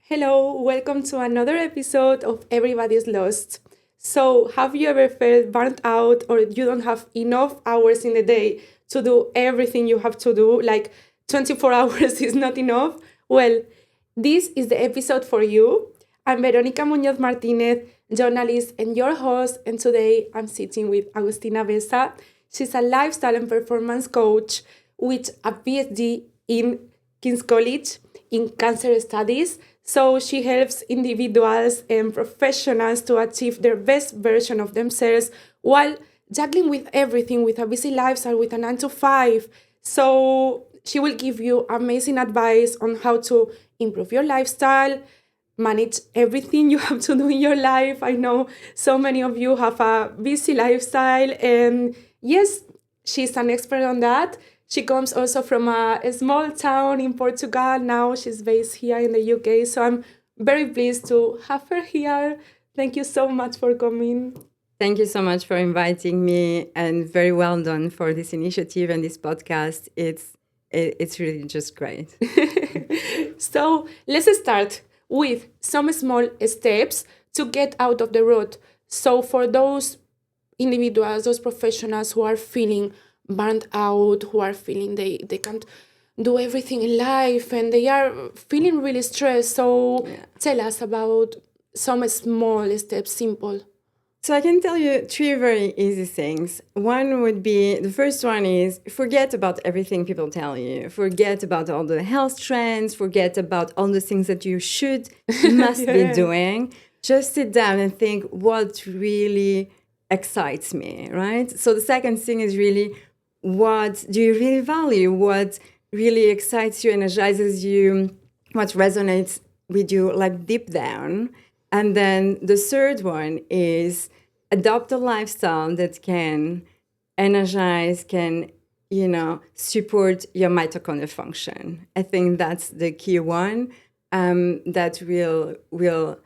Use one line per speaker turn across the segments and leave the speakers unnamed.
Hello, welcome to another episode of Everybody's Lost. So, have you ever felt burnt out or you don't have enough hours in the day to do everything you have to do? Like 24 hours is not enough? Well, this is the episode for you. I'm Veronica Muñoz Martinez, journalist and your host, and today I'm sitting with Agustina Bessa. She's a lifestyle and performance coach with a PhD in King's College in cancer studies. So she helps individuals and professionals to achieve their best version of themselves while juggling with everything, with a busy lifestyle, with a 9 to 5. So she will give you amazing advice on how to improve your lifestyle, manage everything you have to do in your life. I know so many of you have a busy lifestyle, and yes, she's an expert on that. She comes also from a small town in Portugal. Now she's based here in the UK. So I'm very pleased to have her here. Thank you so much for coming.
Thank you so much for inviting me, and very well done for this initiative and this podcast. It's really just great.
So let's start with some small steps to get out of the rut. So for those individuals, those professionals who are feeling burnt out, who are feeling they can't do everything in life and they are feeling really stressed. So tell us about some small steps, simple.
So I can tell you three very easy things. One would be, the first one is forget about everything people tell you. Forget about all the health trends. Forget about all the things that you must be doing. Just sit down and think what really excites me, right? So the second thing is really, what do you really value? What really excites you, energizes you? What resonates with you, like deep down? And then the third one is adopt a lifestyle that can energize, can, support your mitochondria function. I think that's the key one, that will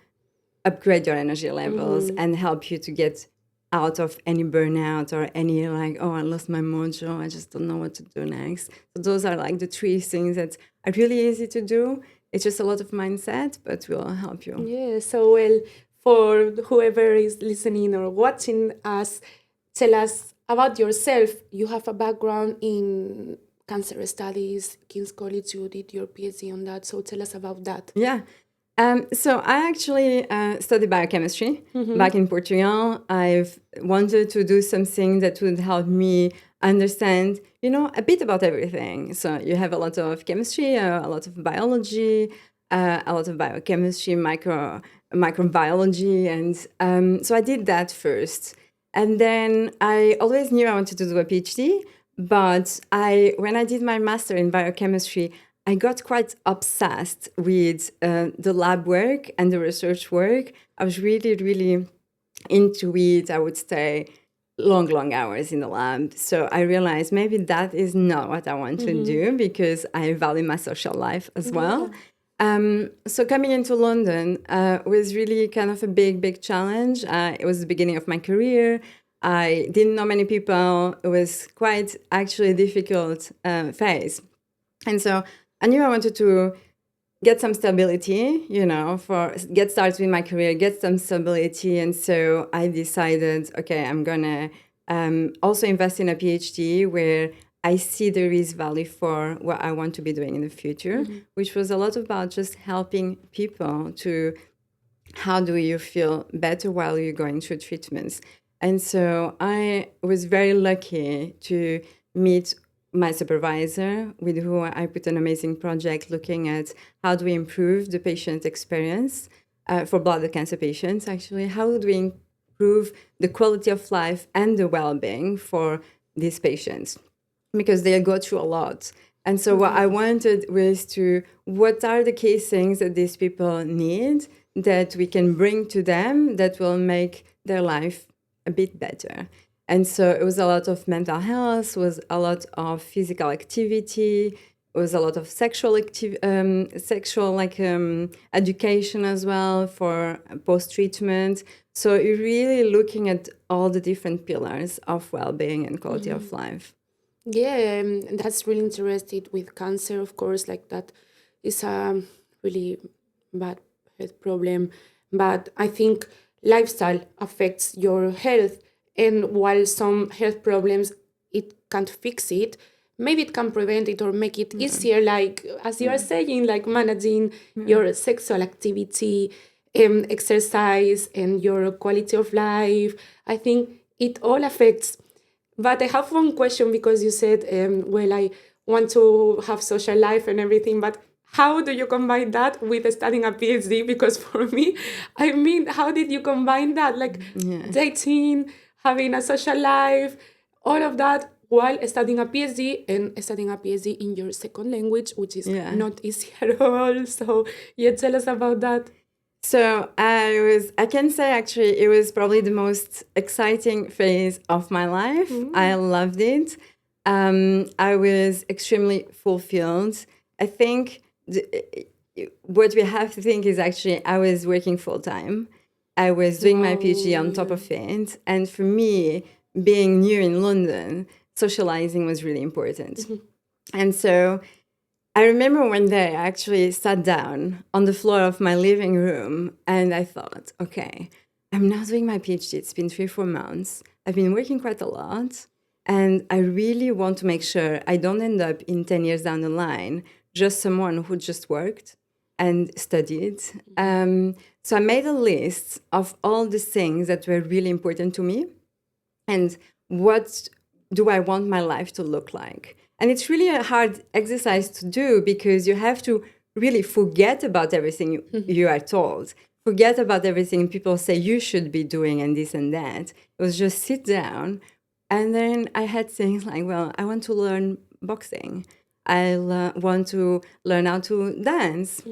upgrade your energy levels and help you to get out of any burnout or any like, oh, I lost my mojo, I just don't know what to do next. So those are like the three things that are really easy to do. It's just a lot of mindset, but will help you.
Yeah, so well, for whoever is listening or watching us, tell us about yourself. You have a background in cancer studies, King's College, you did your PhD on that. So tell us about that.
Yeah. So I actually studied biochemistry back in Portugal. I've wanted to do something that would help me understand, a bit about everything. So you have a lot of chemistry, a lot of biology, a lot of biochemistry, microbiology. And so I did that first. And then I always knew I wanted to do a PhD. But when I did my master in biochemistry, I got quite obsessed with the lab work and the research work. I was really, really into it. I would stay long hours in the lab. So I realized maybe that is not what I want to do, because I value my social life as well. So coming into London was really kind of a big challenge. It was the beginning of my career. I didn't know many people. It was quite actually a difficult phase. And so I knew I wanted to get some stability, get started with my career, get some stability. And so I decided, okay, I'm going to also invest in a PhD where I see there is value for what I want to be doing in the future, which was a lot about just helping people to, how do you feel better while you're going through treatments. And so I was very lucky to meet my supervisor, with who I put an amazing project looking at how do we improve the patient experience for bladder cancer patients, actually. How do we improve the quality of life and the well-being for these patients? Because they go through a lot. And so what I wanted was what are the key things that these people need that we can bring to them that will make their life a bit better. And so it was a lot of mental health, was a lot of physical activity, it was a lot of sexual education as well for post-treatment. So you're really looking at all the different pillars of well-being and quality of life.
Yeah, that's really interesting with cancer, of course, like that is a really bad health problem, but I think lifestyle affects your health. And while some health problems it can't fix it, maybe it can prevent it or make it easier. Like as you are saying, like managing your sexual activity, exercise, and your quality of life. I think it all affects. But I have one question because you said, well, I want to have social life and everything, but how do you combine that with studying a PhD? Because for me, I mean, how did you combine that? Like
Yeah.
dating, having a social life, all of that while studying a PhD and studying a PhD in your second language, which is
Yeah.
not easy at all. So, yeah, tell us about that.
So I can say actually it was probably the most exciting phase of my life. I loved it. I was extremely fulfilled. I think what we have to think is actually I was working full time. I was doing my PhD on top of it. And for me, being new in London, socializing was really important. And so I remember one day I actually sat down on the floor of my living room and I thought, okay, I'm now doing my PhD. It's been 3, 4 months. I've been working quite a lot. And I really want to make sure I don't end up in 10 years down the line just someone who just worked and studied. So I made a list of all the things that were really important to me and what do I want my life to look like? And it's really a hard exercise to do because you have to really forget about everything you are told, forget about everything people say you should be doing and this and that. It was just sit down. And then I had things like, well, I want to learn boxing. Want to learn how to dance.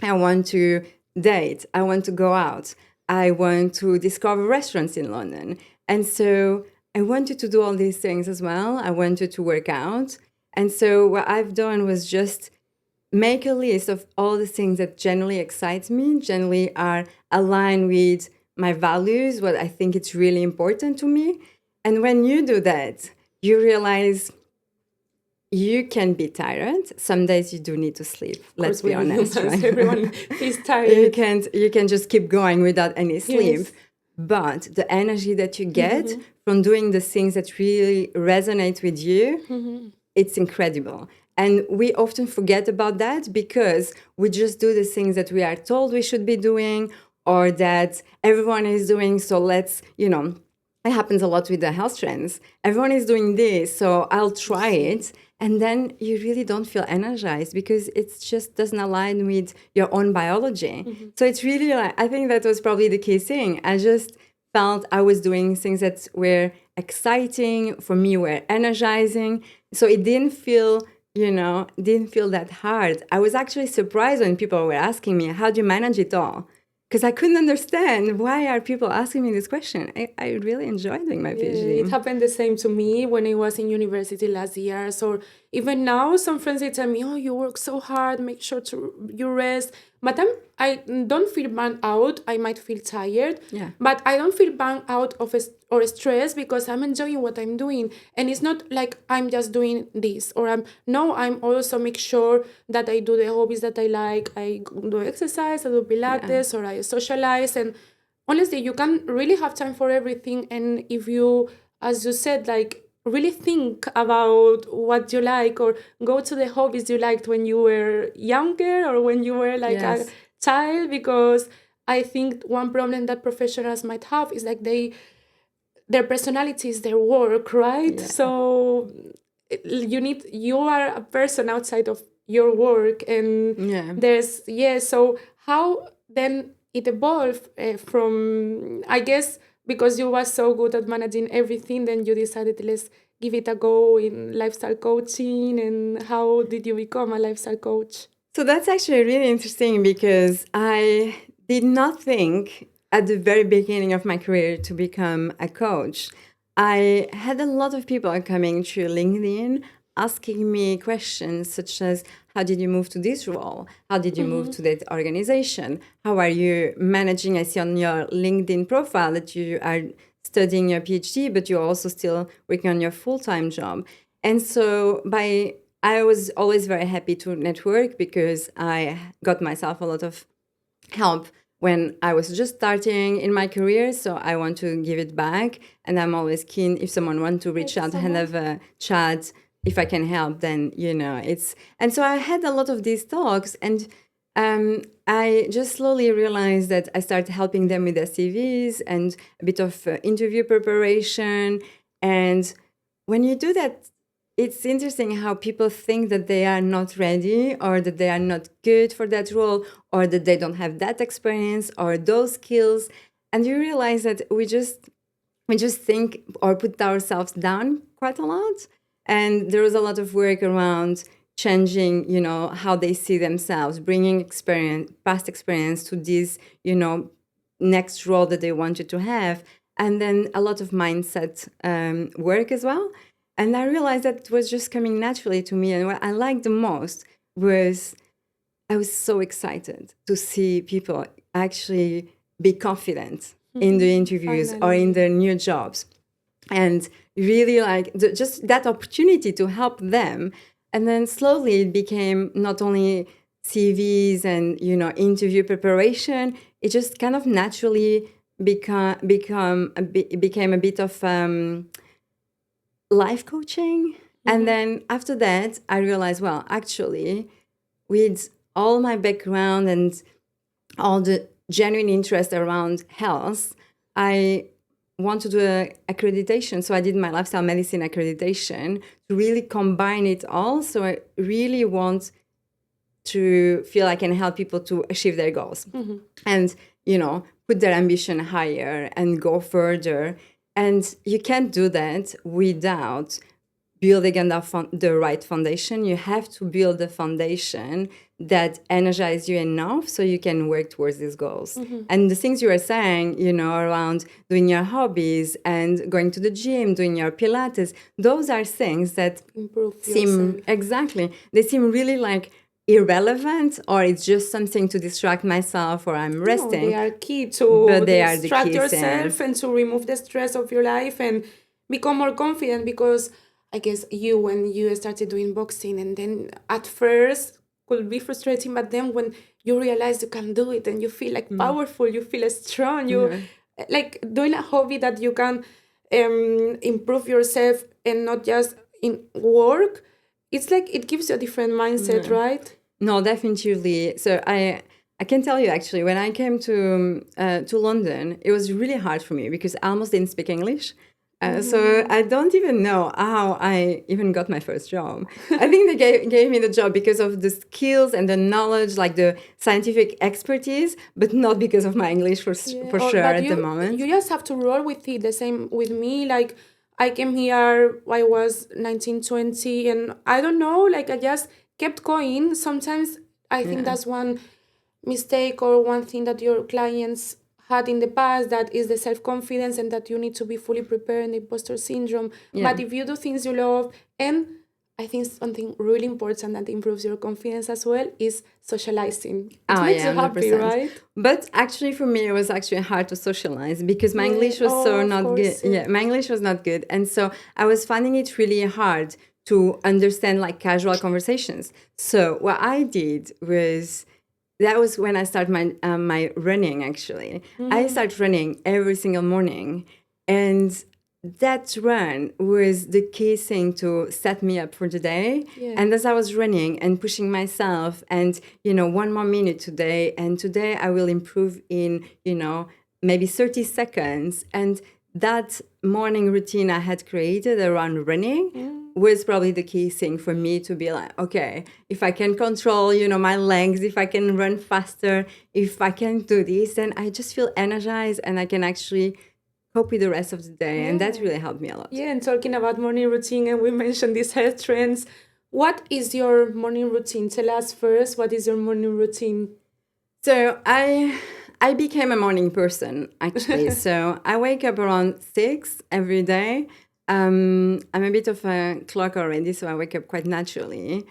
I want to date. I want to go out. I want to discover restaurants in London. And so I wanted to do all these things as well. I wanted to work out. And so what I've done was just make a list of all the things that generally excite me, generally are aligned with my values, what I think it's really important to me. And when you do that, you realize you can be tired. Some days you do need to sleep. Let's be honest, right?
Everyone is tired.
You can just keep going without any sleep.
Yes.
But the energy that you get from doing the things that really resonate with you, it's incredible. And we often forget about that because we just do the things that we are told we should be doing or that everyone is doing. So let's, it happens a lot with the health trends. Everyone is doing this, so I'll try it. And then you really don't feel energized because it just doesn't align with your own biology. So it's really I think that was probably the key thing. I just felt I was doing things that were exciting, for me were energizing. So it didn't feel, didn't feel that hard. I was actually surprised when people were asking me, how do you manage it all? Because I couldn't understand why are people asking me this question. I really enjoyed doing my PhD.
It happened the same to me when I was in university last year. So even now, some friends they tell me, "Oh, you work so hard. Make sure you rest." But I don't feel burned out. I might feel tired, but I don't feel burned out or stressed because I'm enjoying what I'm doing, and it's not like I'm just doing this or I'm also make sure that I do the hobbies that I like. I do exercise, I do Pilates, or I socialize, and honestly, you can really have time for everything. And if you, as you said, like really think about what you like or go to the hobbies you liked when you were younger or when you were like a child, because I think one problem that professionals might have is like their personality is their work, right? So you are a person outside of your work, and there's so how then it evolved from, I guess, because you were so good at managing everything, then you decided, let's give it a go in lifestyle coaching. And how did you become a lifestyle coach?
So that's actually really interesting because I did not think at the very beginning of my career to become a coach. I had a lot of people coming through LinkedIn asking me questions such as, how did you move to this role? How did you move to that organization? How are you managing? I see on your LinkedIn profile that you are studying your PhD, but you're also still working on your full-time job. And so I was always very happy to network because I got myself a lot of help when I was just starting in my career. So I want to give it back. And I'm always keen if someone wants to reach out and have a chat, if I can help, then, it's. And so I had a lot of these talks, and I just slowly realized that I started helping them with their CVs and a bit of interview preparation. And when you do that, it's interesting how people think that they are not ready, or that they are not good for that role, or that they don't have that experience or those skills. And you realize that we just think or put ourselves down quite a lot. And there was a lot of work around changing, how they see themselves, bringing experience, past experience to this, next role that they wanted to have. And then a lot of mindset work as well. And I realized that it was just coming naturally to me. And what I liked the most was I was so excited to see people actually be confident in the interviews or in their new jobs. And really like just that opportunity to help them. And then slowly it became not only CVs and, interview preparation, it just kind of naturally became a bit of life coaching. And then after that, I realized, well, actually, with all my background and all the genuine interest around health, I want to do a accreditation. So I did my lifestyle medicine accreditation to really combine it all. So I really want to feel I can help people to achieve their goals and, put their ambition higher and go further. And you can't do that without building enough the right foundation. You have to build a foundation that energizes you enough so you can work towards these goals. And the things you were saying, around doing your hobbies and going to the gym, doing your Pilates, those are things that seem exactly. They seem really like irrelevant, or it's just something to distract myself, or I'm resting.
No, they are key to distract yourself
things.
and to remove the stress of your life and become more confident. Because I guess when you started doing boxing, and then at first could be frustrating, but then when you realize you can do it and you feel like powerful, you feel strong, you like doing a hobby that you can improve yourself and not just in work. It's like it gives you a different mindset, right?
No, definitely. So I can tell you actually, when I came to London, it was really hard for me because I almost didn't speak English. So I don't even know how I even got my first job. I think they gave me the job because of the skills and the knowledge, like the scientific expertise, but not because of my English for sure at the moment.
You just have to roll with it. The same with me. Like I came here, I was 19, 20, and I don't know, like I just kept going. Sometimes I think that's one mistake or one thing that your clients had in the past, that is the self-confidence, and that you need to be fully prepared in the imposter syndrome. But if you do things you love, and I think something really important that improves your confidence as well is socializing. It makes you happy,
100%.
right?
But actually, for me, it was actually hard to socialize because my English was not good. Yeah, my English was not good, and so I was finding it really hard to understand like casual conversations. So what I did was. That was when I started my running, actually. I started running every single morning. And that run was the key thing to set me up for the day. And as I was running and pushing myself and, one more minute today, and today I will improve in, maybe 30 seconds. And that morning routine I had created around running was probably the key thing for me to be like, okay, if I can control, my legs, if I can run faster, if I can do this, then I just feel energized and I can actually cope with the rest of the day. And that really helped me a lot.
Yeah, and talking about morning routine, and we mentioned these health trends. What is your morning routine? Tell us first, what is your morning routine?
So I became a morning person, actually. So I wake up around 6 every day. I'm a bit of a clock already, so I wake up quite naturally.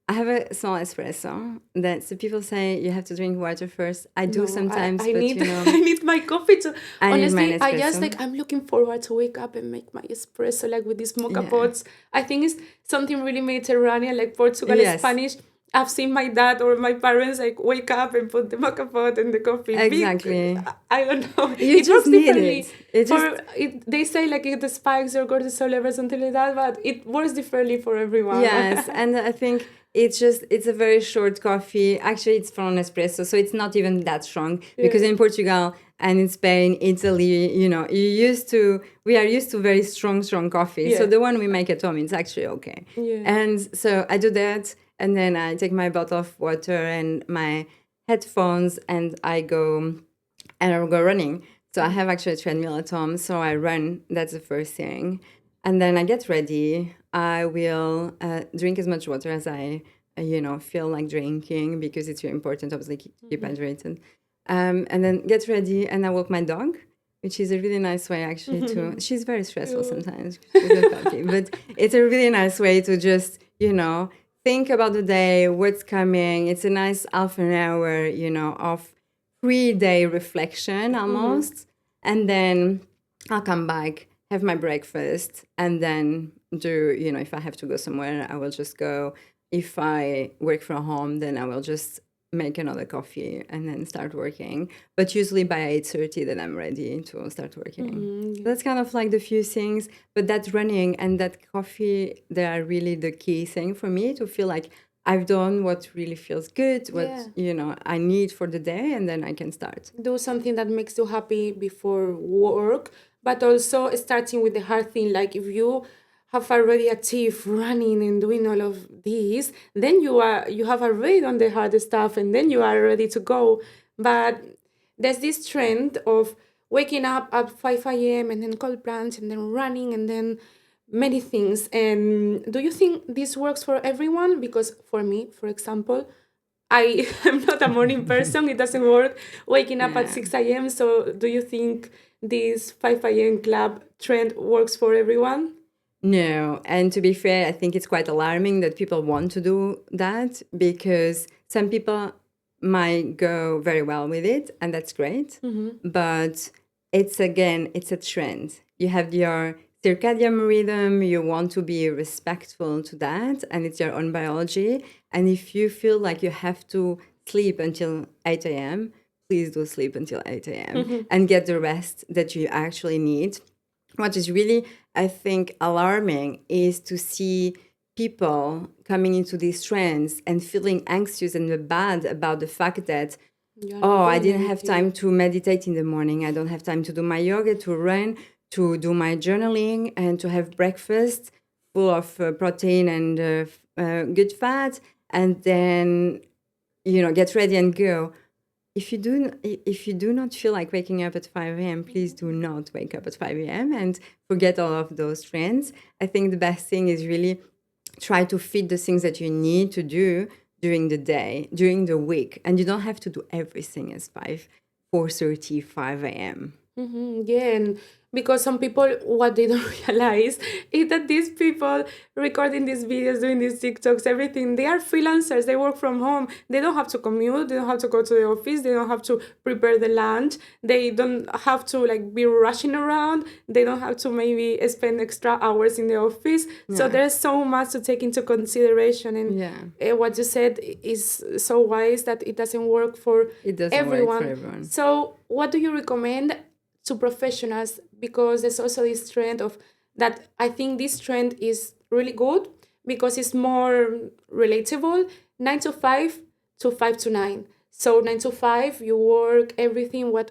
I have a small espresso. So people say you have to drink water first. I do sometimes,
I
but
need, I need my coffee to.
I need my
honestly, I just
Nespresso.
I'm looking forward to wake up and make my espresso like with these mocha pots. I think it's something really Mediterranean, like Portugal,
Yes.
Spanish. I've seen my dad or my parents like wake up and put the mocha pot and the coffee. Big,
Exactly.
I don't know.
You
It
just
works
need
differently.
it. It just
For it, they say like it spikes your cortisol level, something like that, but it works differently for everyone.
yes, and I think it's a very short coffee. Actually, it's from an espresso, so it's not even that strong because
Yeah.
in Portugal and in Spain, Italy, we are used to very strong coffee. So
Yeah.
the one we make at home is actually okay.
Yeah.
And so I do that, and then I take my bottle of water and my headphones, and I'll go running. So I have actually a treadmill at home, so I run. That's the first thing. And then I get ready. I will drink as much water as I, feel like drinking because it's really important, obviously, keep hydrated. And then get ready, and I walk my dog, which is a really nice way actually to. She's very stressful
Cute.
sometimes. She's a puppy, but it's a really nice way to just, think about the day, what's coming. It's a nice half an hour, of 3-day reflection almost. And then I'll come back, have my breakfast, and then if I have to go somewhere, I will just go. If I work from home, then I will just make another coffee and then start working. But usually by 8:30, then I'm ready to start working. That's kind of like the few things. But that running and that coffee, they are really the key thing for me to feel like I've done what really feels good, what
Yeah.
I need for the day, and then I can start.
Do something that makes you happy before work, but also starting with the hard thing. Like if you have already achieved running and doing all of this, then you have already done the hard stuff, and then you are ready to go. But there's this trend of waking up at 5 a.m. and then cold plunge and then running and then many things. And do you think this works for everyone? Because for me, for example, I am not a morning person. It doesn't work waking up at
Yeah.
6 a.m. So, do you think this 5 a.m. club trend works for everyone?
No, and to be fair, I think it's quite alarming that people want to do that because some people might go very well with it, and that's great. But it's a trend. You have your circadian rhythm, you want to be respectful to that, and it's your own biology. And if you feel like you have to sleep until 8 a.m., please do sleep until 8 a.m. and get the rest that you actually need. What is really, I think, alarming is to see people coming into these trends and feeling anxious and bad about the fact that,
You're not
oh, I
doing
didn't have
anything.
time to meditate in the morning. I don't have time to do my yoga, to run, to do my journaling, and to have breakfast full of protein and good fat, and then, get ready and go. If you do not feel like waking up at 5 a.m., please do not wake up at 5 a.m. and forget all of those trends. I think the best thing is really try to fit the things that you need to do during the day, during the week. And you don't have to do everything as 4:30, 5 a.m.
Yeah, and because some people, what they don't realize is that these people recording these videos, doing these TikToks, everything, they are freelancers. They work from home. They don't have to commute. They don't have to go to the office. They don't have to prepare the lunch. They don't have to like be rushing around. They don't have to maybe spend extra hours in the office. So
Yeah.
there's so much to take into consideration. And
Yeah.
what you said is so wise that it doesn't work for
It doesn't work for
everyone.
everyone.
So what do you recommend to professionals, because there's also this trend of that I think this trend is really good because it's more relatable. 9 to 5 to 5 to 9. So 9 to 5 you work everything. What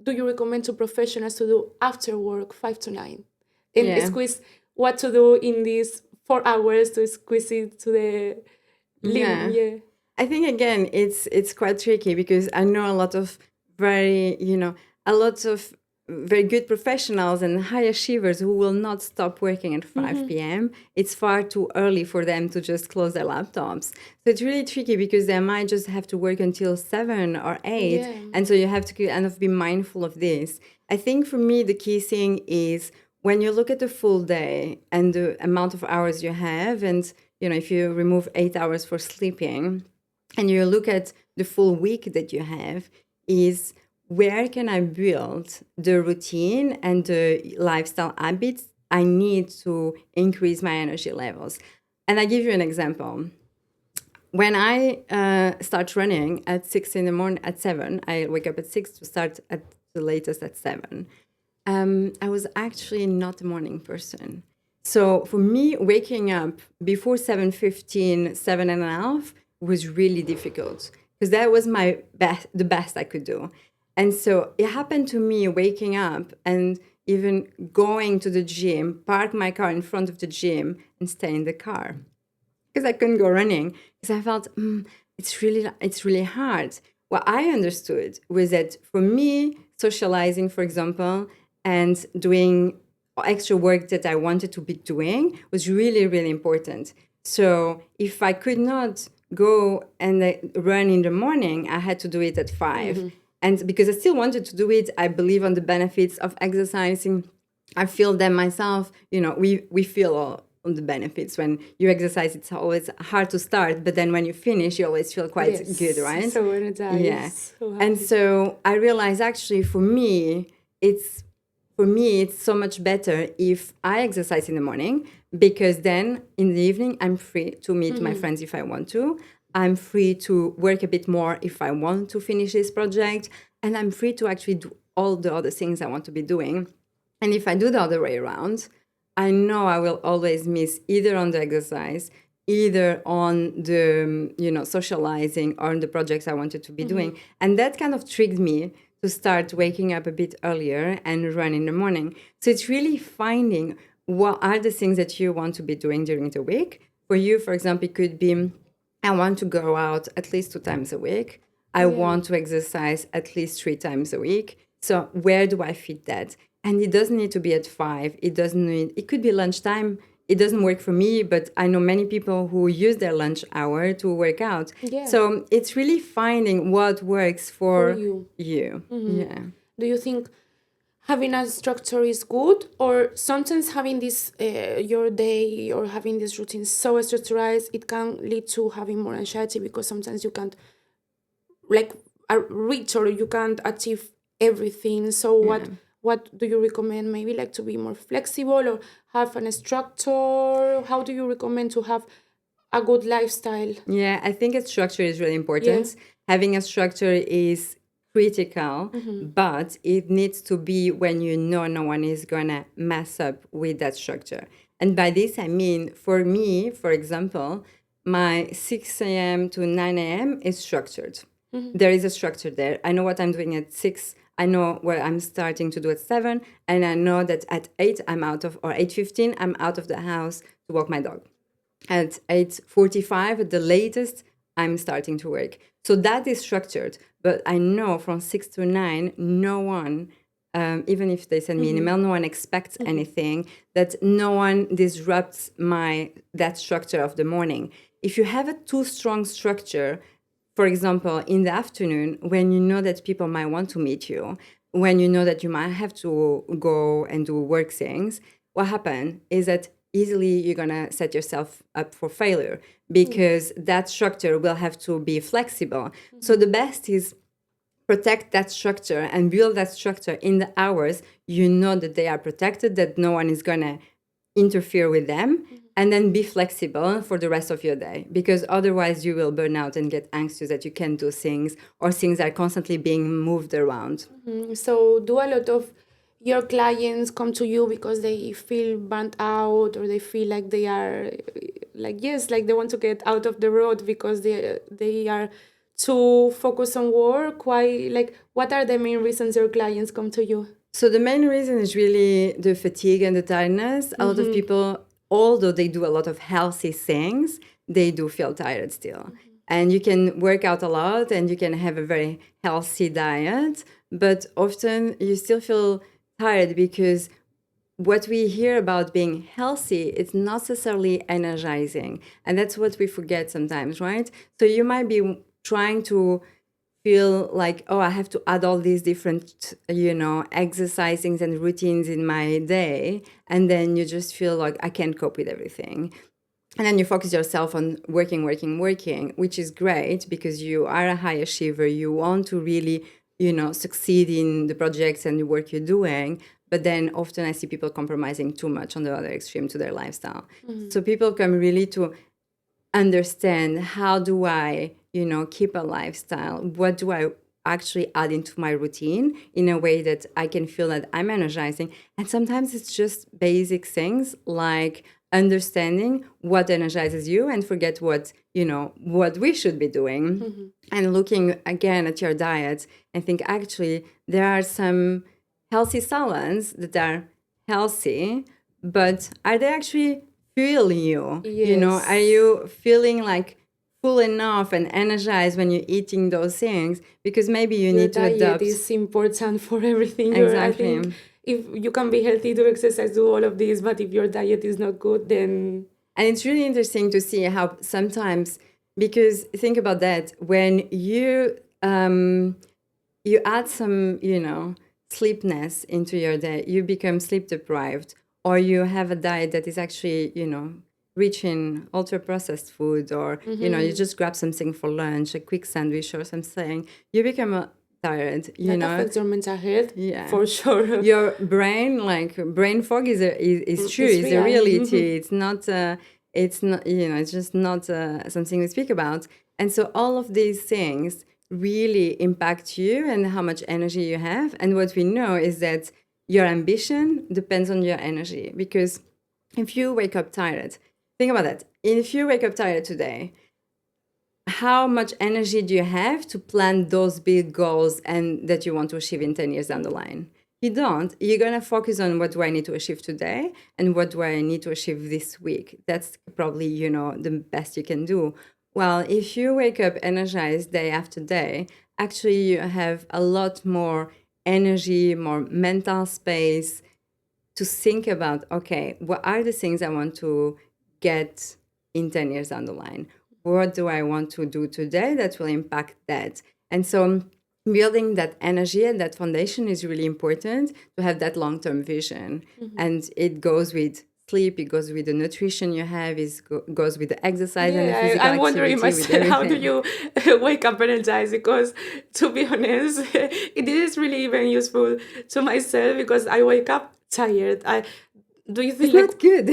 do you recommend to professionals to do after work 5 to 9? And
Yeah.
squeeze what to do in these 4 hours to squeeze it to the living.
Yeah.
Yeah.
I think again it's quite tricky because I know a lot of a lot of very good professionals and high achievers who will not stop working at 5 p.m. It's far too early for them to just close their laptops. So it's really tricky because they might just have to work until 7 or 8.
Yeah.
And so you have to kind of be mindful of this. I think for me, the key thing is when you look at the full day and the amount of hours you have, and if you remove 8 hours for sleeping, and you look at the full week that you have, is where can I build the routine and the lifestyle habits I need to increase my energy levels? And I give you an example. when I start running at 6 in the morning, at 7, I wake up at 6 to start at the latest at 7. I was actually not a morning person. So for me, waking up before 7:15, 7:30 was really difficult because that was the best I could do. And so it happened to me waking up and even going to the gym, park my car in front of the gym and stay in the car because I couldn't go running because I felt it's really hard. What I understood was that for me, socializing, for example, and doing extra work that I wanted to be doing was really, really important. So if I could not go and run in the morning, I had to do it at 5. And because I still wanted to do it, I believe on the benefits of exercising. I feel them myself. We feel all on the benefits when you exercise. It's always hard to start, but then when you finish, you always feel quite good, right?
So energized.
Yeah.
So
And
happy.
so I realized actually it's so much better if I exercise in the morning because then in the evening I'm free to meet my friends if I want to. I'm free to work a bit more if I want to finish this project, and I'm free to actually do all the other things I want to be doing. And if I do the other way around, I know I will always miss either on the exercise, either on the socializing or on the projects I wanted to be doing. And that kind of trigged me to start waking up a bit earlier and run in the morning. So it's really finding what are the things that you want to be doing during the week. For you, for example, it could be I want to go out at least 2 times a week. I want to exercise at least 3 times a week. So where do I fit that? And it doesn't need to be at 5. It could be lunchtime. It doesn't work for me, but I know many people who use their lunch hour to work out.
Yeah.
So it's really finding what works for
you.
Yeah.
Do you think having a structure is good, or sometimes having this your day or having this routine so structured, it can lead to having more anxiety because sometimes you can't like reach or you can't achieve everything. So what do you recommend? Maybe like to be more flexible or have a structure. How do you recommend to have a good lifestyle?
Yeah, I think a structure is really important. Having a structure is critical, but it needs to be when you know no one is gonna mess up with that structure. And by this I mean, for me, for example, my 6 a.m. to 9 a.m. is structured. There is a structure there. I know what I'm doing at 6. I know what I'm starting to do at 7. And I know that at 8, or 8:15, I'm out of the house to walk my dog. At 8:45, at the latest, I'm starting to work. So that is structured. But I know from 6 to 9, no one, even if they send me an email, no one expects anything, that no one disrupts that structure of the morning. If you have a too strong structure, for example, in the afternoon, when you know that people might want to meet you, when you know that you might have to go and do work things, what happens is that easily you're going to set yourself up for failure because that structure will have to be flexible. So the best is protect that structure and build that structure in the hours you know that they are protected, that no one is going to interfere with them, and then be flexible for the rest of your day, because otherwise you will burn out and get anxious that you can't do things or things are constantly being moved around.
So do a lot of your clients come to you because they feel burnt out or they feel like they are like they want to get out of the road because they are too focused on work? Why, like, what are the main reasons your clients come to you?
So the main reason is really the fatigue and the tiredness. A lot of people, although they do a lot of healthy things, they do feel tired still. And you can work out a lot and you can have a very healthy diet, but often you still feel tired because what we hear about being healthy is not necessarily energizing. And that's what we forget sometimes, right? So you might be trying to feel like, oh, I have to add all these different, exercisings and routines in my day. And then you just feel like I can't cope with everything. And then you focus yourself on working, which is great because you are a high achiever. You want to really, succeed in the projects and the work you're doing. But then often I see people compromising too much on the other extreme to their lifestyle. So people come really to understand how do I, keep a lifestyle? What do I actually add into my routine in a way that I can feel that I'm energizing? And sometimes it's just basic things like understanding what energizes you and forget what we should be doing. And looking again at your diet and think actually there are some healthy salads that are healthy, but are they actually fueling you? Are
Yes.
you feeling like full enough and energized when you're eating those things? Because maybe you
Your
need to
diet
adopt.
is important for everything. I think
Exactly.
if you can be healthy, do exercise, do all of this, but if your diet is not good, then
And it's really interesting to see how sometimes, because think about that, when you add some, sleepness into your day, you become sleep deprived, or you have a diet that is actually, rich in ultra processed food, or, you just grab something for lunch, a quick sandwich or something, you become tired,
that affects your mental health
Yeah.
for sure.
Your brain, like brain fog is true,
It's
is a
real.
reality. It's not, it's just not something we speak about. And so all of these things really impact you and how much energy you have. And what we know is that your ambition depends on your energy. Because if you wake up tired, think about that. If you wake up tired today, how much energy do you have to plan those big goals and that you want to achieve in 10 years down the line? You don't. You're going to focus on what do I need to achieve today and what do I need to achieve this week. That's probably, the best you can do. Well, if you wake up energized day after day, actually you have a lot more energy, more mental space to think about, okay, what are the things I want to get in 10 years down the line? What do I want to do today that will impact that? And so building that energy and that foundation is really important to have that long-term vision. And it goes with sleep, it goes with the nutrition you have, goes with the exercise and the
Yeah,
physical
I'm wondering
activity, with
myself, how do
everything.
you wake up energized? Because to be honest, it is really even useful to myself because I wake up tired. Do you
It's
feel like
not good.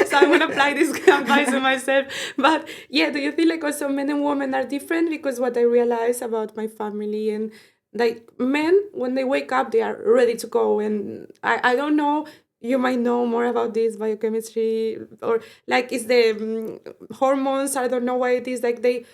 so I'm gonna apply this advice to myself. But yeah, do you feel like also men and women are different? Because what I realize about my family and like men, when they wake up, they are ready to go. And I don't know, you might know more about this biochemistry or like it's the hormones. I don't know why it is like they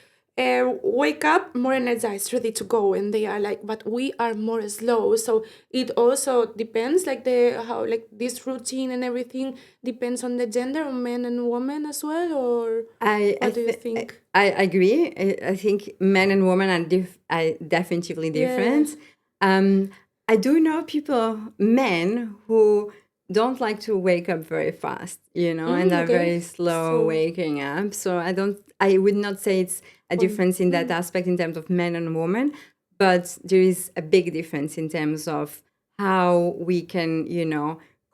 wake up more energized, ready to go, and they are like, but we are more slow. So it also depends, like the how like this routine and everything depends on the gender of men and women as well, or
I I,
what do you
th-
think?
I agree. I think men and women are definitively
Yeah.
different. Um, I do know people, men, who don't like to wake up very fast, and are
Okay.
very slow
So.
waking up. So I would not say it's a
Um,
difference in that
mm,
aspect in terms of men and women, but there is a big difference in terms of how we can,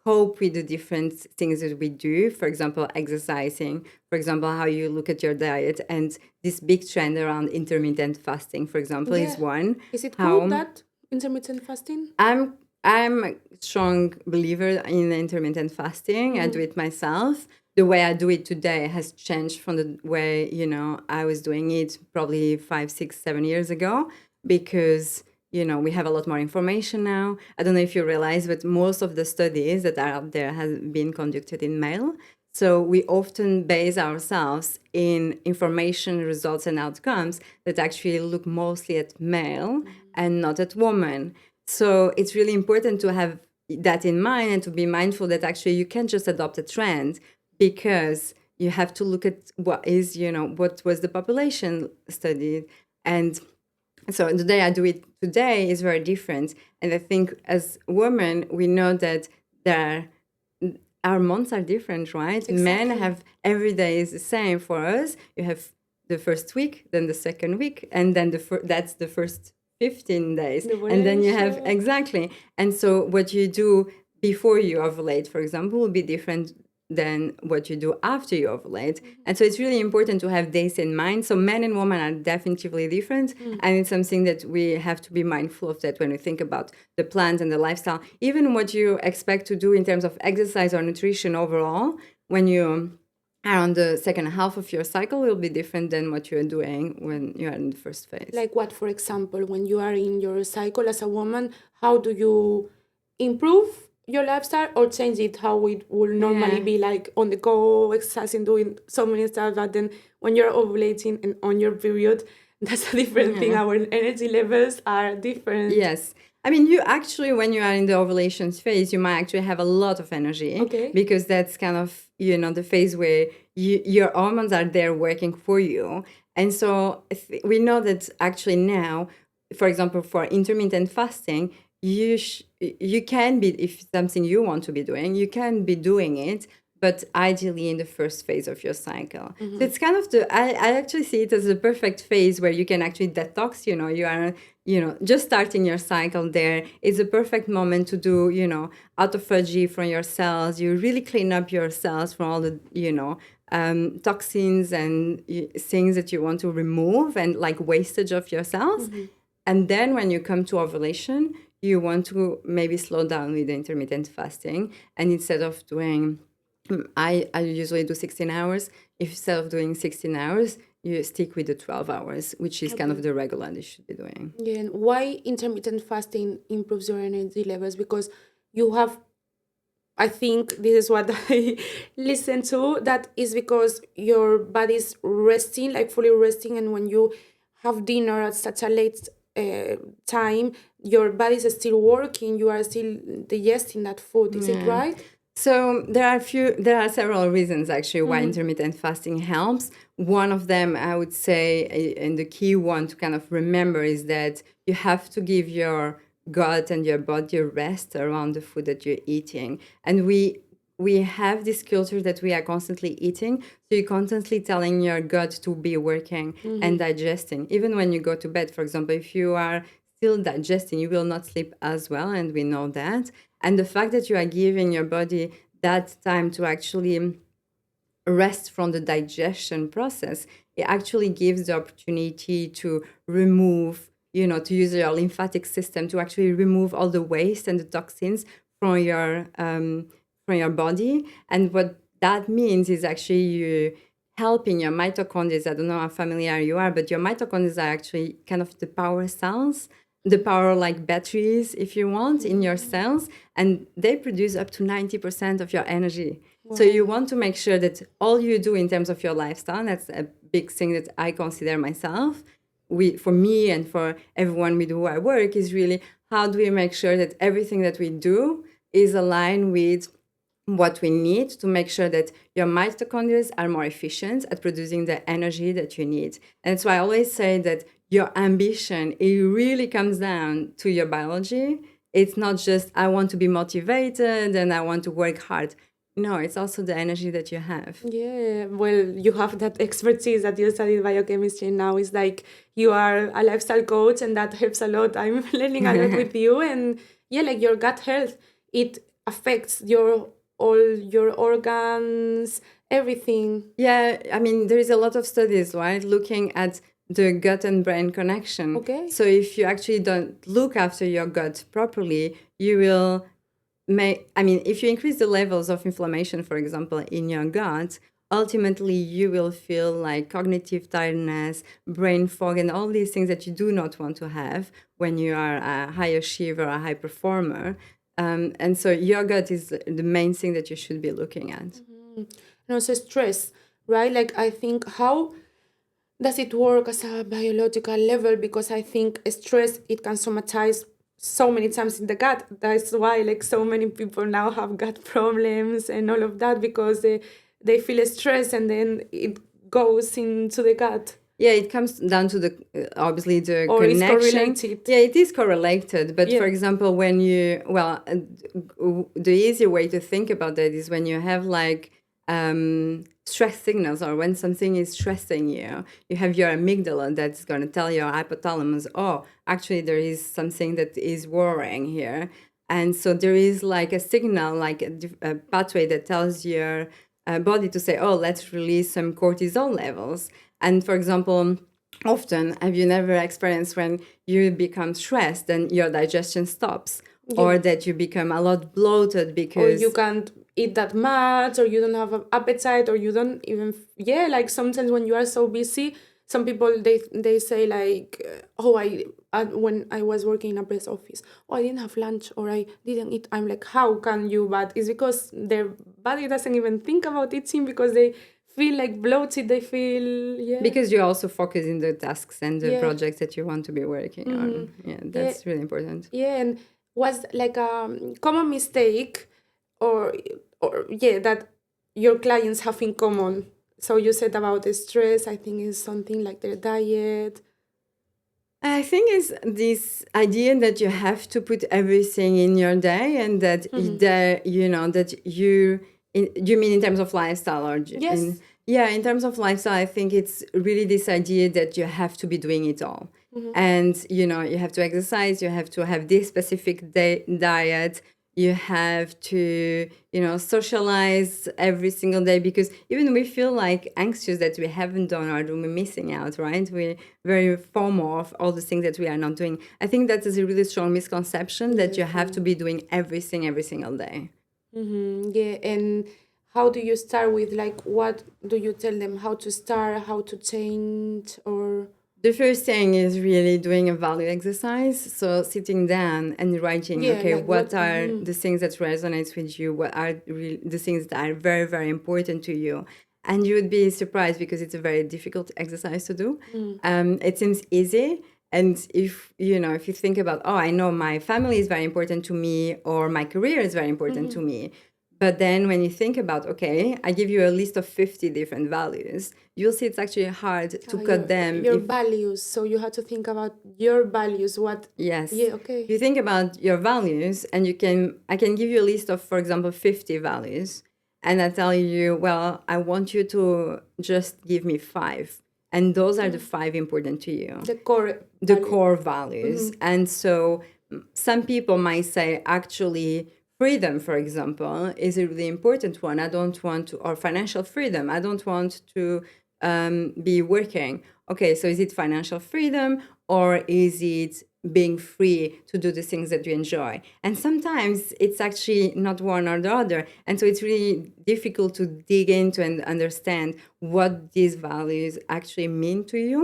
cope with the different things that we do. For example, exercising, for example, how you look at your diet, and this big trend around intermittent fasting, for example, is
yeah.
one.
Is it good
How
that intermittent fasting?
I'm a strong believer in intermittent fasting. I do it myself. The way I do it today has changed from the way, I was doing it probably 5, 6, 7 years ago, because, we have a lot more information now. I don't know if you realize, but most of the studies that are out there have been conducted in male. So we often base ourselves in information, results, and outcomes that actually look mostly at male and not at woman. So it's really important to have that in mind and to be mindful that actually you can't just adopt a trend, because you have to look at what was the population studied. And so the day I do it today is very different. And I think as women, we know that there our months are different, right? Men
Exactly.
have every day is the same. For us, you have the first week, then the second week, and then that's the first 15 days.
The
And then you have
ovulation.
exactly. And so what you do before you ovulate, for example, will be different than what you do after you ovulate. And so it's really important to have this in mind. So men and women are definitely different. And it's something that we have to be mindful of, that when we think about the plans and the lifestyle, even what you expect to do in terms of exercise or nutrition overall, when you around the second half of your cycle will be different than what you're doing when you are in the first phase.
Like what, for example, when you are in your cycle as a woman, how do you improve your lifestyle or change it how it would normally
Yeah.
be, like on the go, exercising, doing so many stuff, but then when you're ovulating and on your period, that's a different thing.
Yeah.
Our energy levels are different.
Yes. I mean, you actually, when you are in the ovulation phase, you might actually have a lot of energy
Okay.
because that's kind of, the phase where your hormones are there working for you. And so we know that actually now, for example, for intermittent fasting, you can be, if it's something you want to be doing, you can be doing it, but ideally in the first phase of your cycle. So it's kind of I actually see it as the perfect phase where you can actually detox, you are, just starting your cycle there. It's a perfect moment to do, autophagy from your cells. You really clean up your cells from all the, toxins and things that you want to remove and like wastage of your cells. And then when you come to ovulation, you want to maybe slow down with the intermittent fasting. And instead of doing, I usually do 16 hours. If instead of doing 16 hours, you stick with the 12 hours, which is kind of the regular that you should be doing.
Yeah, and why intermittent fasting improves your energy levels? Because you have, I think this is what I listen to, that is because your body's resting, like fully resting, and when you have dinner at such a late time, your body's still working, you are still digesting that food. Is it
Yeah.
right?
So there are several reasons actually why intermittent fasting helps. One of them, I would say, and the key one to kind of remember is that you have to give your gut and your body a rest around the food that you're eating. And we have this culture that we are constantly eating, so you're constantly telling your gut to be working and digesting. Even when you go to bed, for example, if you are still digesting, you will not sleep as well, and we know that. And the fact that you are giving your body that time to actually rest from the digestion process, it actually gives the opportunity to remove, to use your lymphatic system to actually remove all the waste and the toxins from your body. And what that means is actually you helping your mitochondria. I don't know how familiar you are, but your mitochondria are actually kind of the power cells, the power like batteries, if you want, in your cells, and they produce up to 90% of your energy. So you want to make sure that all you do in terms of your lifestyle, that's a big thing that I consider myself, for me and for everyone with who I work, is really how do we make sure that everything that we do is aligned with what we need to make sure that your mitochondria are more efficient at producing the energy that you need. And that's why I always say that your ambition, it really comes down to your biology. It's not just, I want to be motivated and I want to work hard. No, it's also the energy that you have.
Yeah, well, you have that expertise that you studied biochemistry, and now it's like you are a lifestyle coach, and that helps a lot. I'm learning a lot with you, and yeah, like your gut health, it affects your all your organs, everything.
Yeah, I mean, there is a lot of studies, right, looking at the gut and brain connection.
Okay.
So if you actually don't look after your gut properly, you will if you increase the levels of inflammation, for example, in your gut, ultimately you will feel like cognitive tiredness, brain fog, and all these things that you do not want to have when you are a high achiever, a high performer. And so your gut is the main thing that you should be looking at.
And also stress, right? Like I think, how does it work as a biological level? Because I think stress, it can somatize so many times in the gut. That's why like so many people now have gut problems and all of that, because they feel stress and then it goes into the gut.
Yeah, it comes down to the obviously the
Or it's
connection.
correlated.
Yeah, it is correlated. But for
Yeah.
example, when the easier way to think about that is when you have like stress signals, or when something is stressing you, you have your amygdala that's going to tell your hypothalamus, oh, actually there is something that is worrying here. And so there is like a signal, like a pathway that tells your body to say, oh, let's release some cortisol levels. And for example, often, have you never experienced when you become stressed and your digestion stops? Or that you become a lot bloated
Or
because
you can't eat that much, or you don't have an appetite, or you don't even like sometimes when you are so busy, some people they say like oh when I was working in a press office, oh, I didn't have lunch or I didn't eat. I'm like, how can you? But it's because their body doesn't even think about eating because they feel like bloated, they feel
Because you also focus in the tasks and the
yeah
projects that you want to be working on. Yeah,
yeah
that's really important.
yeah. And was like a common mistake or that your clients have in common? So you said about the stress, I think is something like their diet.
I think it's this idea that you have to put everything in your day, and that you mean in terms of lifestyle, or
Yes.
in terms of lifestyle. I think it's really this idea that you have to be doing it all,
Mm-hmm.
and you have to exercise, you have to have this specific diet, you have to socialize every single day, because even we feel like anxious that we haven't done or we're missing out, right? We're very FOMO of all the things that we are not doing. I think that is a really strong misconception, that
Yes.
you have to be doing everything every single day.
Mm-hmm. Yeah. And how do you start with, like, what do you tell them how to start, how to change, or
The first thing is really doing a value exercise. So sitting down and writing,
yeah,
okay,
like
what
what?
are
Mm-hmm.
the things that resonates with you? What are the things that are very, very important to you? And you would be surprised, because it's a very difficult exercise to do. It seems easy. And if you think about, oh, I know my family is very important to me, or my career is very important to me. But then when you think about, okay, I give you a list of 50 different values, you'll see it's actually hard to cut them.
Your
If
values. So you have to think about your values. What?
Yes,
Yeah. Okay.
you think about your values, and I can give you a list of, for example, 50 values, and I tell you, well, I want you to just give me 5, and those are the 5 important to you,
The core
the
value.
core values. And so some people might say, actually, freedom, for example, is a really important one. I don't want to, or financial freedom, I don't want to be working. Okay, so is it financial freedom, or is it being free to do the things that you enjoy? And sometimes it's actually not one or the other. And so it's really difficult to dig into and understand what these values actually mean to you,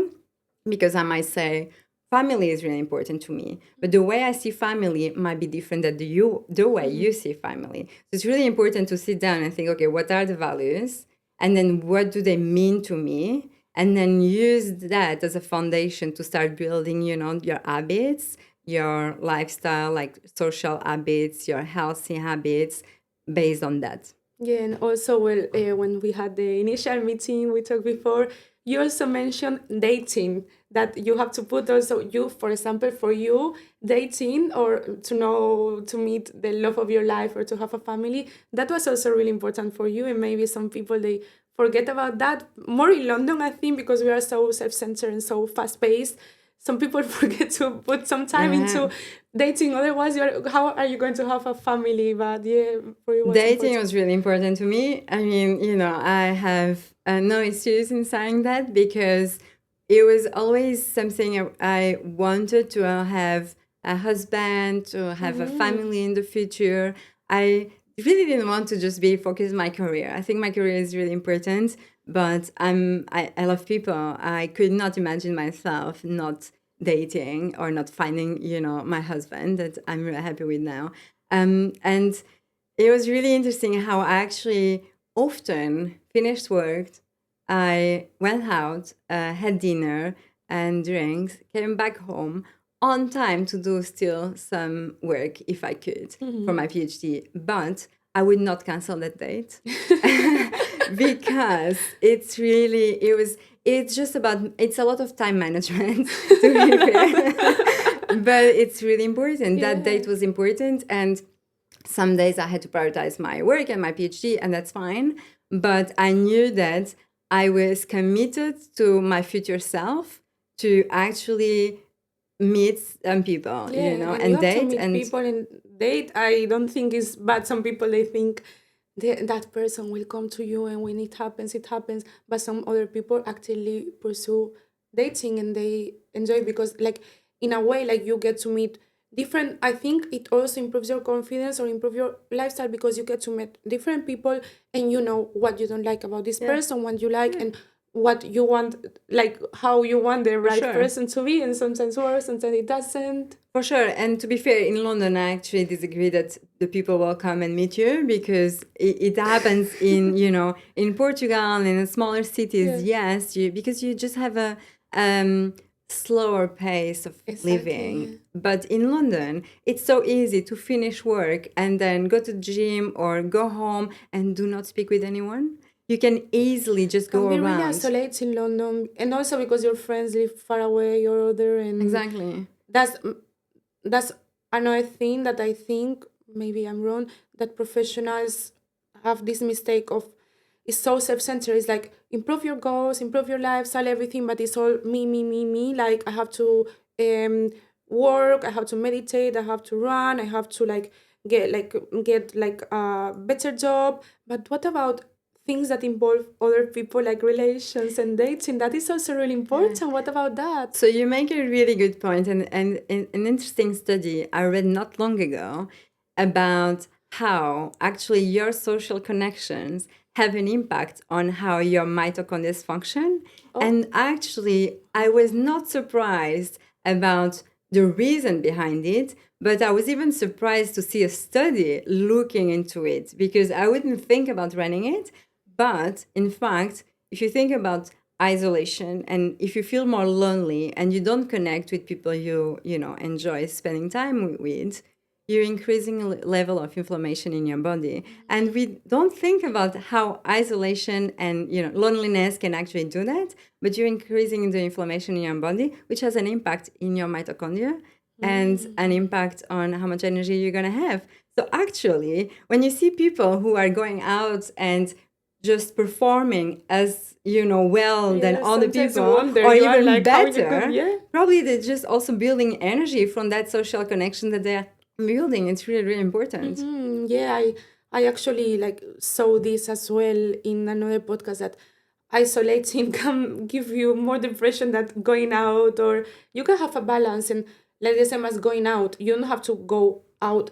because I might say, family is really important to me, but the way I see family might be different than the way you see family. So it's really important to sit down and think, okay, what are the values, and then what do they mean to me, and then use that as a foundation to start building, your habits, your lifestyle, like social habits, your healthy habits, based on that.
Yeah, and also, well, when we had the initial meeting we talked before, you also mentioned dating, that you have to put also you, for example, for you, dating or to meet the love of your life or to have a family, that was also really important for you. And maybe some people, they forget about that more in London, I think, because we are so self-centered and so fast-paced. Some people forget to put some time
Yeah.
into dating. Otherwise, how are you going to have a family? But yeah, for you was
Dating
important.
was really important to me. I mean, I have no issues in saying that, because it was always something I wanted to have a husband, to have a family in the future. I really didn't want to just be focused on my career. I think my career is really important, but I love people. I could not imagine myself not dating or not finding, my husband that I'm really happy with now. And it was really interesting how I actually often finished work, I went out, had dinner and drinks, came back home on time to do still some work if I could for my PhD. But I would not cancel that date because it's just about, it's a lot of time management to be fair. But it's really important. That
Yeah.
date was important. And some days I had to prioritize my work and my PhD, and that's fine. But I knew that I was committed to my future self to actually meet some people,
Yeah, and you
and
have to
date.
meet
And
people and date. I don't think it's bad. Some people, they think that person will come to you, and when it happens, it happens. But some other people actually pursue dating and they enjoy, because, like, in a way, like, you get to meet different. I think it also improves your confidence or improve your lifestyle because you get to meet different people and you know what you don't like about this
Yeah.
person, what you like, and what you want, like how you want the right
sure.
person to be, and sometimes works, sometimes it doesn't.
For sure. And to be fair, in London, I actually disagree that the people will come and meet you, because it happens in, in Portugal and in smaller cities,
Yeah.
yes, because you just have a slower pace of living.
Exactly.
But in London, it's so easy to finish work and then go to the gym or go home and do not speak with anyone. You can easily just
Can
go
be really
around.
isolated in London, and also because your friends live far away or other, and
Exactly.
that's another thing that I think, maybe I'm wrong, that professionals have this mistake of, it's so self-centered. It's like improve your goals, improve your lifestyle, everything, but it's all me, me, me, me. Like I have to um work, I have to meditate, I have to run, I have to like get a better job. But what about things that involve other people, like relations and dating? That is also really important. What about that?
So you make a really good point, and an interesting study I read not long ago about how actually your social connections have an impact on how your mitochondria function.
Oh.
And actually, I was not surprised about the reason behind it, but I was even surprised to see a study looking into it, because I wouldn't think about running it. But in fact, if you think about isolation, and if you feel more lonely and you don't connect with people you enjoy spending time with, you're increasing level of inflammation in your body. And we don't think about how isolation and loneliness can actually do that, but you're increasing the inflammation in your body, which has an impact in your mitochondria and an impact on how much energy you're going to have. So actually, when you see people who are going out and just performing as well than
Yeah,
other
sometimes
people,
wonder,
or
you are
even
like, how you could,
better,
yeah.
probably they're just also building energy from that social connection that they're building. It's really, really important.
Yeah, I actually like saw this as well in another podcast, that isolating can give you more depression than going out, or you can have a balance, and like the same as going out, you don't have to go out,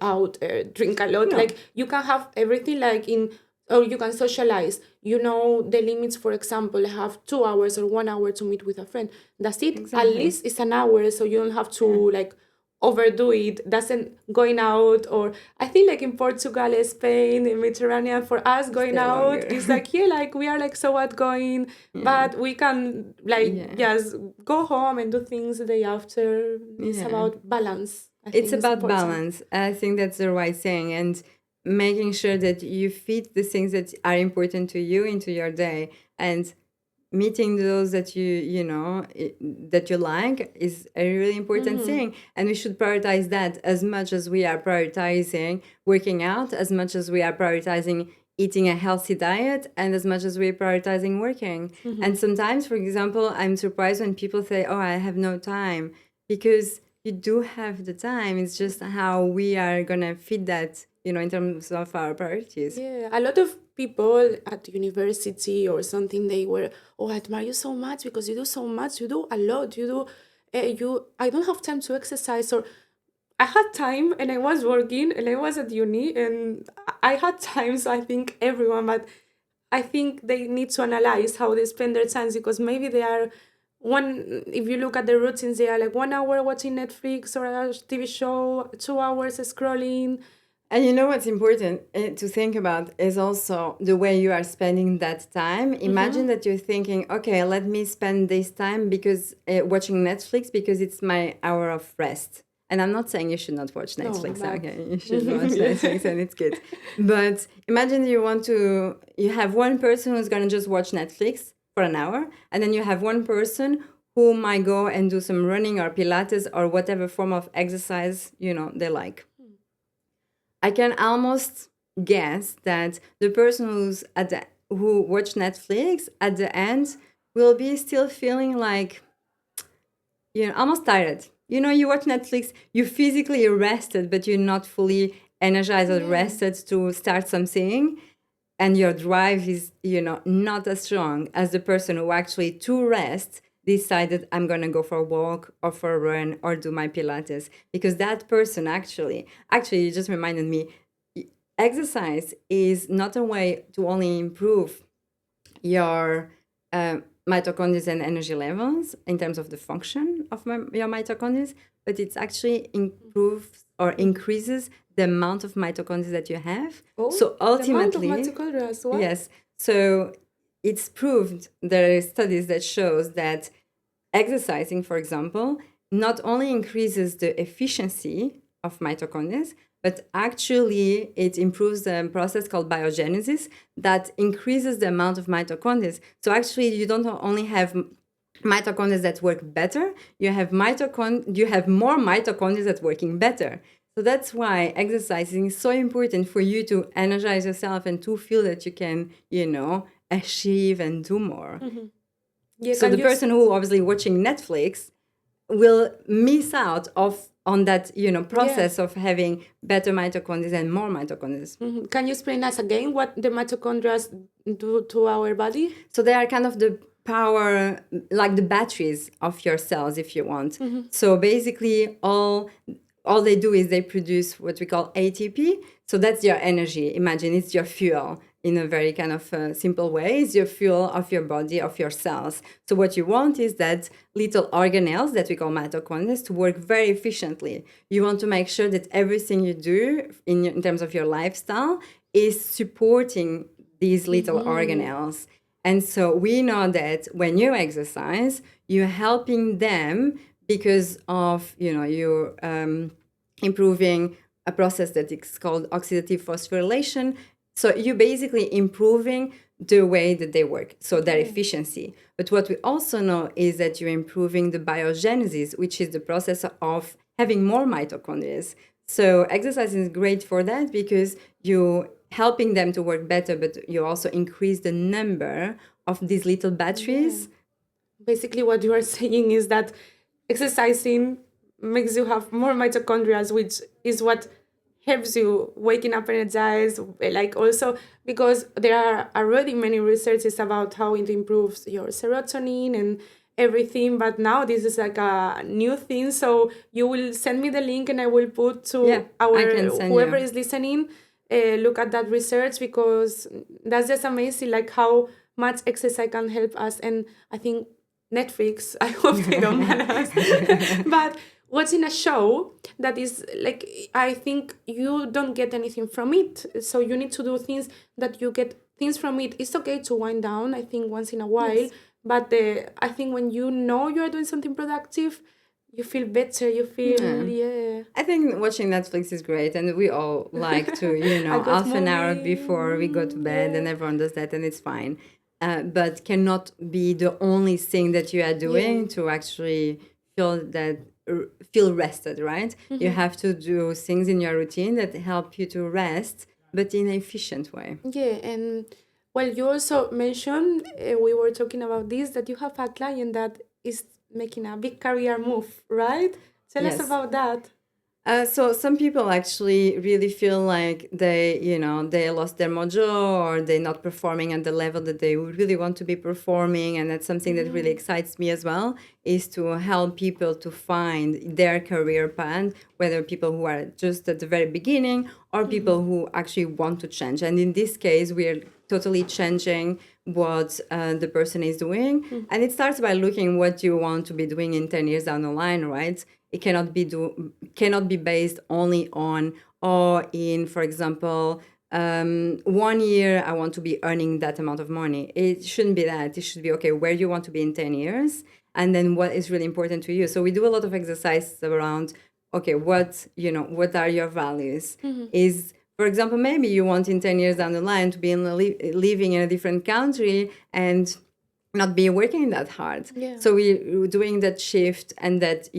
drink a lot.
No,
Like you can have everything like in, or you can socialize. You know the limits. For example, have 2 hours or 1 hour to meet with a friend. That's it. At
exactly.
least it's an hour, so you don't have to like overdo it. Doesn't going out, or I think like in Portugal, Spain, the Mediterranean, for us going
Stay
out
longer.
is like, yeah, like we are like so outgoing,
Yeah.
but we can like
Yeah.
just go home and do things the day after. It's
Yeah.
about balance. I
It's
think it's
about
important.
balance. I think that's the right thing. And making sure that you fit the things that are important to you into your day, and meeting those that that you like is a really important thing. And we should prioritize that as much as we are prioritizing working out, as much as we are prioritizing eating a healthy diet, and as much as we're prioritizing working. And sometimes, for example, I'm surprised when people say, oh, I have no time, because you do have the time. It's just how we are gonna fit that, in terms of our priorities.
Yeah, a lot of people at university or something, they were, oh, I admire you so much because you do so much, you do a lot, you do, I don't have time to exercise, or I had time and I was working and I was at uni and I had time, so I think everyone, but I think they need to analyze how they spend their times, because maybe they are if you look at the routines, they are like 1 hour watching Netflix or a TV show, 2 hours scrolling.
And you know what's important to think about is also the way you are spending that time. Imagine that you're thinking, okay, let me spend this time because watching Netflix, because it's my hour of rest. And I'm not saying you should not watch
No,
Netflix.
but
Okay, you should watch
yeah.
Netflix and it's good. But imagine you have one person who's going to just watch Netflix for an hour, and then you have one person who might go and do some running or Pilates or whatever form of exercise, they like. I can almost guess that the person who watched Netflix at the end will be still feeling like, almost tired. You watch Netflix, you physically rested, but you're not fully energized or
Yeah.
rested to start something. And your drive is, not as strong as the person who actually to rest decided I'm going to go for a walk or for a run or do my Pilates. Because that person actually, you just reminded me, exercise is not a way to only improve your mitochondria and energy levels in terms of the function of your mitochondria, but it's actually improves or increases the amount of mitochondria that you have.
Oh,
So
the amount of
ultimately,
mitochondria as well.
yes. So it's proved, there are studies that shows that exercising, for example, not only increases the efficiency of mitochondria, but actually it improves the process called biogenesis that increases the amount of mitochondria. So actually you don't only have mitochondria that work better, you have more mitochondria that working better. So that's why exercising is so important for you to energize yourself and to feel that you can, achieve and do more.
Yeah,
So the person who obviously watching Netflix will miss out on that process of having better mitochondria and more mitochondria.
Can you explain us again what the mitochondria do to our body?
So they are kind of the power, like the batteries of your cells, if you want. So basically all they do is they produce what we call ATP. So that's your energy. Imagine it's your fuel in a very kind of simple way. It's your fuel of your body, of your cells. So what you want is that little organelles that we call mitochondria to work very efficiently. You want to make sure that everything you do in terms of your lifestyle is supporting these little organelles. And so we know that when you exercise, you're helping them because of you're improving a process that is called oxidative phosphorylation. So you're basically improving the way that they work, so their efficiency. But what we also know is that you're improving the biogenesis, which is the process of having more mitochondria. So exercise is great for that because you're helping them to work better, but you also increase the number of these little batteries.
Basically, what you are saying is that exercising makes you have more mitochondria, which is what helps you waking up energized. Like also because there are already many researches about how it improves your serotonin and everything, but now this is like a new thing. So you will send me the link and I will put to
I can send
whoever
you.
is listening, look at that research, because that's just amazing, like how much exercise can help us. And I think Netflix, I hope they don't ban us, but watching a show that is like, I think you don't get anything from it. So you need to do things that you get things from it. It's okay to wind down, I think, once in a while. But I think when you know you're doing something productive, you feel better. You feel, yeah.
I think watching Netflix is great, and we all like to,
I got
half an hour
movie.
before we go to bed, and everyone does that, and it's fine. But cannot be the only thing that you are doing to actually feel rested, right? You have to do things in your routine that help you to rest, but in an efficient way.
Yeah, and well, you also mentioned, we were talking about this, that you have a client that is making a big career move, right? Tell us
Yes.
about that.
So some people actually really feel like they lost their mojo, or they're not performing at the level that they would really want to be performing. And that's something that really excites me as well, is to help people to find their career path, whether people who are just at the very beginning or people who actually want to change. And in this case, we're totally changing what the person is doing. And it starts by looking what you want to be doing in 10 years down the line, right? It cannot be based only on, or in, for example, 1 year I want to be earning that amount of money. It shouldn't be that. It should be, okay, where do you want to be in 10 years? And then what is really important to you. So we do a lot of exercises around, okay, what are your values? Is, for example, maybe you want in 10 years down the line to be living in a different country and not be working that hard.
Yeah.
So we're doing that shift and that,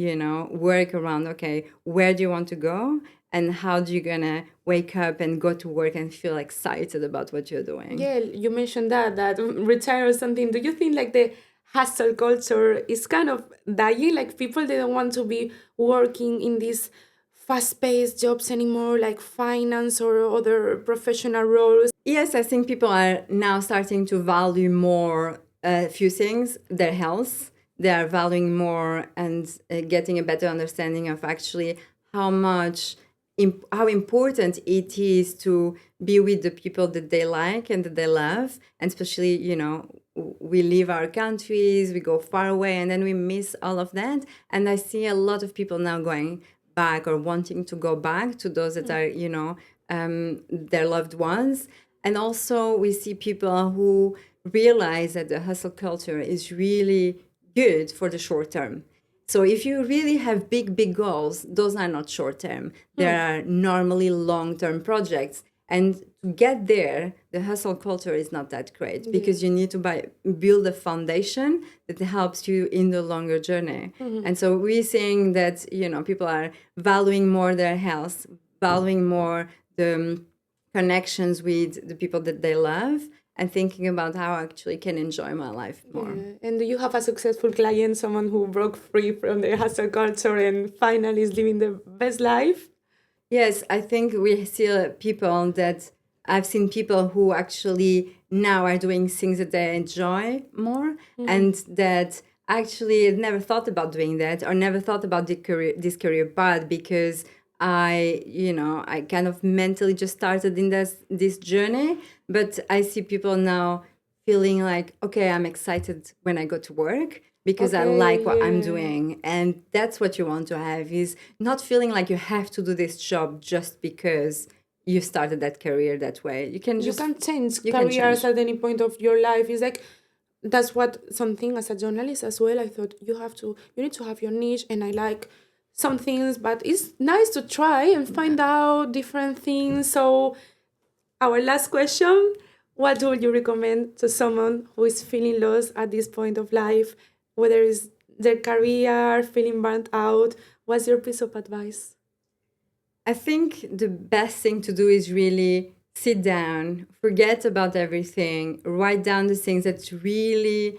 work around, okay, where do you want to go? And how do you gonna wake up and go to work and feel excited about what you're doing?
Yeah, you mentioned that retire or something. Do you think like the hustle culture is kind of dying? Like people, they don't want to be working in these fast-paced jobs anymore, like finance or other professional roles.
Yes, I think people are now starting to value more a few things: their health, they are valuing more and getting a better understanding of actually how much how important it is to be with the people that they like and that they love, and especially, we leave our countries, we go far away, and then we miss all of that. And I see a lot of people now going back or wanting to go back to those that are, their loved ones. And also we see people who realize that the hustle culture is really good for the short term. So if you really have big goals, those are not short term. There are normally long term projects. And to get there, the hustle culture is not that great because you need to build a foundation that helps you in the longer journey. And so we're seeing that, people are valuing more their health, valuing more the connections with the people that they love, and thinking about how I actually can enjoy my life more.
Yeah. And do you have a successful client, someone who broke free from the hustle culture and finally is living the best life?
Yes, I think we see people that I've seen people who actually now are doing things that they enjoy more, and that actually had never thought about doing that or never thought about this career path because I kind of mentally just started in this journey. But I see people now feeling like, okay, I'm excited when I go to work because I like what I'm doing. And that's what you want to have, is not feeling like you have to do this job just because you started that career that way. You can
change
you can
careers
change.
at any point of your life. It's like that's what something as a journalist as well. I thought you need to have your niche, and I like some things, but it's nice to try and find out different things. So our last question: what would you recommend to someone who is feeling lost at this point of life, whether it's their career, feeling burnt out? What's your piece of advice?
I think the best thing to do is really sit down, forget about everything, write down the things that really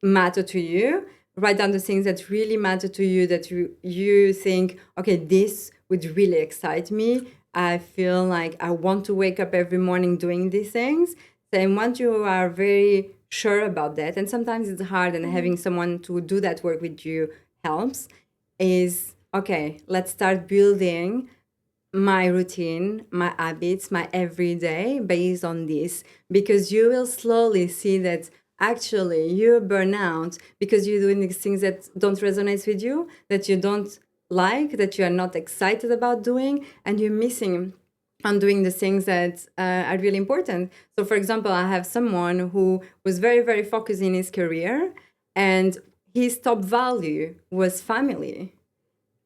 matter to you, write down the things that really matter to you, that you think, okay, this would really excite me. I feel like I want to wake up every morning doing these things. Then once you are very sure about that, and sometimes it's hard, and having someone to do that work with you helps, is okay, let's start building my routine, my habits, my everyday based on this, because you will slowly see that actually you burn out because you're doing these things that don't resonate with you, that you don't like, that you are not excited about doing, and you're missing on doing the things that are really important. So, for example, I have someone who was very, very focused in his career, and his top value was family.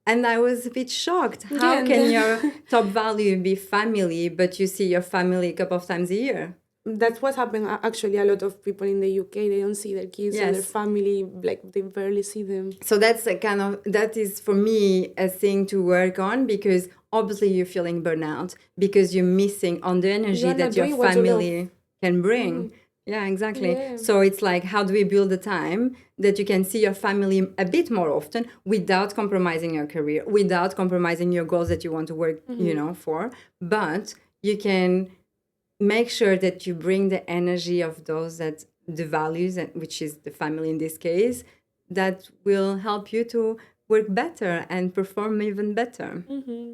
And I was a bit shocked. How can your top value be family, but you see your family a couple of times a year?
That's what happened. Actually, a lot of people in the UK, they don't see their kids or their
Yes.
family, like they barely see them.
So that's that is for me a thing to work on, because obviously you're feeling burnout because you're missing on the energy
You're not
that your
doing what you love.
family can bring. Yeah, exactly.
Yeah.
So it's like, how do we build a time that you can see your family a bit more often without compromising your career, without compromising your goals that you want to work, for, but you can make sure that you bring the energy of those, that the values, which is the family in this case, that will help you to work better and perform even better.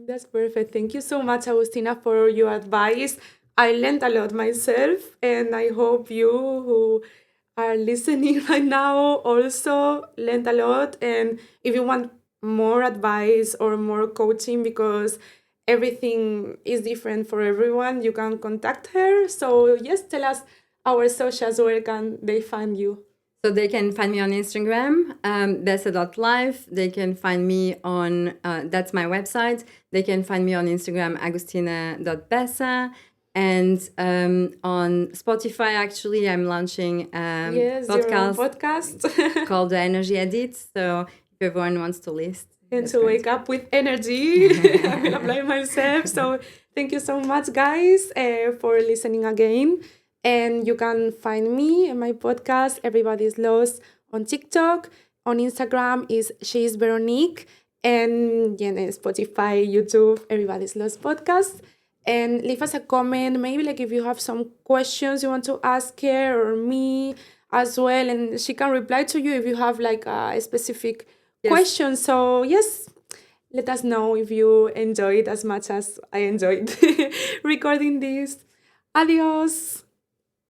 That's perfect. Thank you so much, Agustina, for your advice. I learned a lot myself, and I hope you who are listening right now also learned a lot. And if you want more advice or more coaching, because everything is different for everyone, you can contact her. So yes, tell us our socials, where can they find you?
So they can find me on Instagram, bessa.life. They can find me on, that's my website. They can find me on Instagram, agustina.bessa. And on Spotify, actually, I'm launching
Yes, your own podcast.
called The Energy Edit. So if everyone wants to list.
And to wake up with energy. I will apply myself. So thank you so much, guys, for listening again. And you can find me and my podcast, Everybody's Lost, on TikTok. On Instagram is She's Veronique. And yeah, Spotify, YouTube, Everybody's Lost podcast. And leave us a comment. Maybe like if you have some questions you want to ask her or me as well, and she can reply to you if you have like a specific
Yes.
question. So yes, let us know if you enjoyed as much as I enjoyed recording this. Adios.